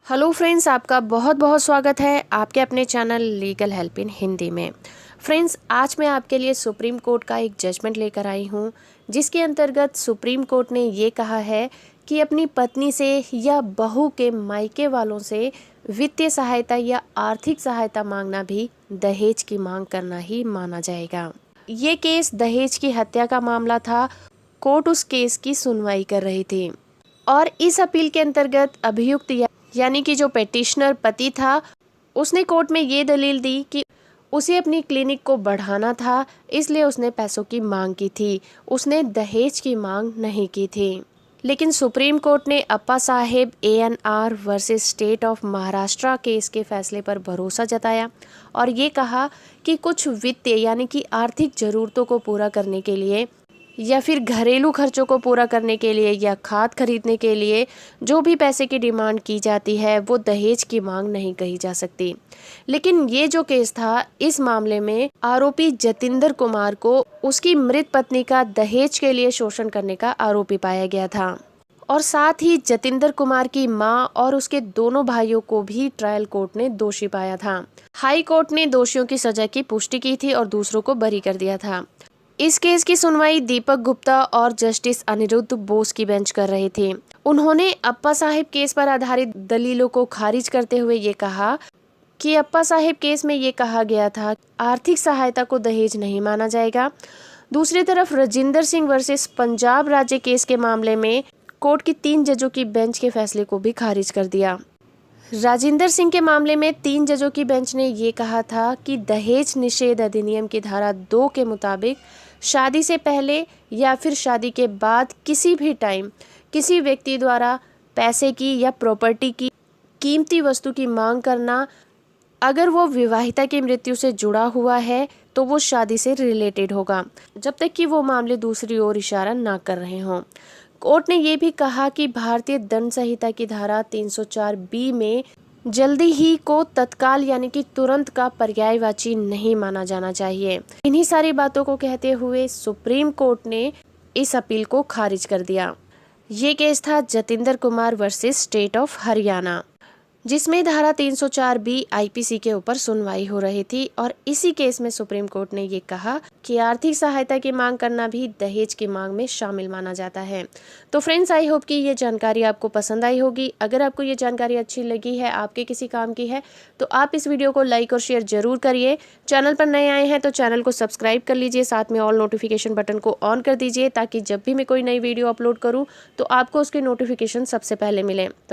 Hello friends, आपका बहुत बहुत स्वागत है आपके अपने channel legal help in Hindi में। फ्रेंड्स, आज मैं आपके लिए सुप्रीम कोर्ट का एक जजमेंट लेकर आई हूँ, जिसके अंतर्गत सुप्रीम कोर्ट ने ये कहा है कि अपनी पत्नी से या बहू के मायके वालों से वित्तीय सहायता या आर्थिक सहायता मांगना भी दहेज की मांग करना ही माना जाएगा। ये केस दहेज की हत्या का मामला था। कोर्ट उस केस की सुनवाई कर रही थी और इस अपील के अंतर्गत अभियुक्त यानी कि जो पेटिशनर पति था, उसने कोर्ट में ये दलील दी कि उसे अपनी क्लिनिक को बढ़ाना था, इसलिए उसने पैसों की मांग की थी। उसने दहेज की मांग नहीं की थी। लेकिन सुप्रीम कोर्ट ने अप्पा साहेब ANR versus state of Maharashtra case के फैसले पर भरोसा जताया और ये कहा कि कुछ वित्तीय यानी कि आर्थिक जरूरतों को पूरा करने के लिए या फिर घरेलू खर्चों को पूरा करने के लिए या खाद खरीदने के लिए जो भी पैसे की डिमांड की जाती है वो दहेज की मांग नहीं कही जा सकती। लेकिन ये जो केस था, इस मामले में आरोपी जतिंदर कुमार को उसकी मृत पत्नी का दहेज के लिए शोषण करने का आरोपी पाया गया था और साथ ही जतिंदर कुमार की मां और उसके दोनों भाइयों को भी ट्रायल कोर्ट ने दोषी पाया था। हाई कोर्ट ने दोषियों की सजा की पुष्टि की थी और दूसरों को बरी कर दिया था। इस केस की सुनवाई दीपक गुप्ता और जस्टिस अनिरुद्ध बोस की बेंच कर रहे थे। उन्होंने अप्पा साहेब केस पर आधारित दलीलों को खारिज करते हुए ये कहा कि अप्पा साहेब केस में ये कहा गया था आर्थिक सहायता को दहेज नहीं माना जाएगा। दूसरी तरफ राजिंदर सिंह वर्सेस पंजाब राज्य केस के मामले में कोर्ट की 3 जजों की बेंच के फैसले को भी खारिज कर दिया। राजिंदर सिंह के मामले में 3 जजों की बेंच ने ये कहा था कि दहेज निषेध अधिनियम की धारा 2 के मुताबिक शादी से पहले या फिर शादी के बाद किसी भी टाइम किसी व्यक्ति द्वारा पैसे की या प्रॉपर्टी की कीमती वस्तु की मांग करना, अगर वो विवाहिता की मृत्यु से जुड़ा हुआ है तो वो शादी से रिलेटेड होगा, जब तक कि वो मामले दूसरी ओर इशारा ना कर रहे हों। कोर्ट ने ये भी कहा कि भारतीय दंड संहिता की धारा 304B में जल्दी ही को तत्काल यानी कि तुरंत का पर्यायवाची नहीं माना जाना चाहिए। इन्हीं सारी बातों को कहते हुए सुप्रीम कोर्ट ने इस अपील को खारिज कर दिया। ये केस था Jatinder Kumar versus state of Haryana, जिसमें धारा 304B IPC के ऊपर सुनवाई हो रही थी और इसी केस में सुप्रीम कोर्ट ने ये कहा कि आर्थिक सहायता की मांग करना भी दहेज की मांग में शामिल माना जाता है। तो फ्रेंड्स, आई होप कि ये जानकारी आपको पसंद आई होगी। अगर आपको ये जानकारी अच्छी लगी है, आपके किसी काम की है, तो आप इस वीडियो को लाइक और शेयर जरूर करिए। चैनल पर नए आए हैं तो चैनल को सब्सक्राइब कर लीजिए, साथ में ऑल नोटिफिकेशन बटन को ऑन कर दीजिए ताकि जब भी मैं कोई नई वीडियो अपलोड करूँ तो आपको उसकी नोटिफिकेशन सबसे पहले मिले। तो